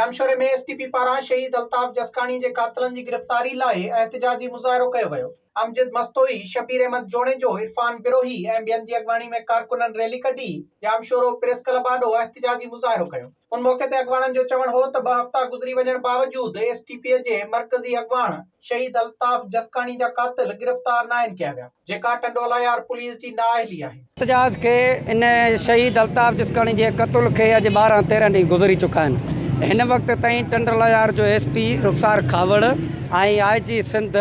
जामशोरे में एसटीपी पारां शहीद अल्ताफ जसकानी जे कातिलनि जी गिरफ़्तारी लाइ एहतिजाजी मुज़ाहिरो कयो वियो। अमजद मस्तोई, शबीर अहमद जोणेजो, इरफान बिरोही ऐं ॿियनि जी अॻवानी में कारकुननि रैली कढी जामशोरो प्रेस क्लब आॾो एहतिजाजी मुज़ाहिरो कयो। उन मौक़े ते अॻवाननि जो चवणु हो त 2 हफ़्ता गुज़री वञण बावजूदि एसटीपी जे मर्कज़ी अॻवान शहीद अल्ताफ जसकानी जा कातिल गिरफ़्तार न आहिनि कया विया, जेका टंडोला यार पुलिस जी नाअहली आहे। एहतिजाज के इन शहीद अल्ताफ जसकानी जे क़त्ल खे अॼु 12-13 ॾींहं गुज़री चुका आहिनि। हिन वक़्त ताईं टंडोला यार जो एसपी रुखसार खावड़ ऐं आईजी सिंध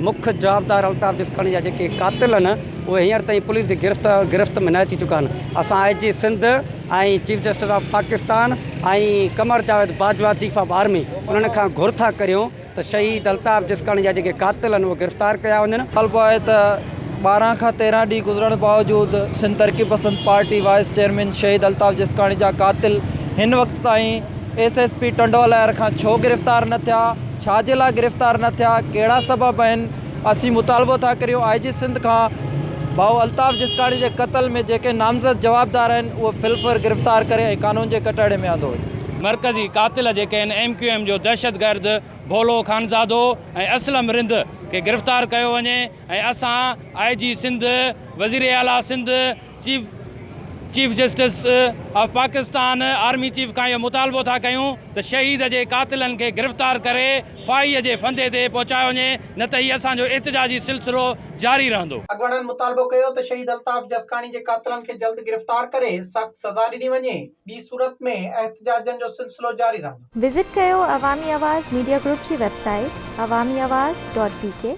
मुख्य जवाबदार अल्ताफ जसकानी जा जेके कातिल आहिनि उहे हींअर ताईं पुलिस जी गिरफ़्त में न अची चुका आहिनि। असां आईजी सिंध ऐं चीफ जस्टिस ऑफ पाकिस्तान ऐं Qamar Javed Bajwa chief of army उन्हनि खां घुर था करियूं त शहीद अल्ताफ जसकानी जा जेके कातिल आहिनि उहे गिरफ़्तार कया वञनि। तलबो आहे त 12 खां 13 ॾींहं गुज़रण बावजूदि सिंध तरक़ी पसंद पार्टी वाइस चेयरमैन शहीद अल्ताफ जसकानी जा कातिल हिन वक़्त ताईं एसएसपी टंडोला यार खां छो गिरफ़्तार न थिया, छाजे लाइ गिरफ़्तार न थिया, कहिड़ा सबब आहिनि। असीं मुतालबो था करियूं आईजी सिंध खां भाउ अल्ताफ जसकानी जे क़त्ल में जेके नामज़द जवाबदार आहिनि उहे फिलफर गिरफ़्तार करे ऐं कानून जे कटहरे में आंदो। मरकज़ी कातिल जेके आहिनि MQM जो दहशतगर्द भोलो खानज़ादो ऐं असलम रिंद खे गिरफ़्तार कयो वञे ऐं असां आईजी सिंध, वज़ीर आला Sindh, chief justice of Pakistan, army chief खां इहो मुतालबो था कयूं त शहीद जे कातिलनि खे गिरफ़्तार करे फाईअ जे फंदे ते पहुचायो वञे, न त हीउ असांजो एहतिजाजी सिलसिलो जारी रहंदो। अॻवाननि मुतालबो कयो त शहीद अल्ताफ जसकानी जे कातिलनि खे जल्द गिरफ़्तार करे सख़्त सज़ा ॾिनी वञे, ॿी सूरत में एहतिजाजनि जो सिलसिलो जारी रहंदो। विज़िट कयो अवामी आवाज़ मीडिया ग्रुप जी वेबसाइट awamiawaz.pk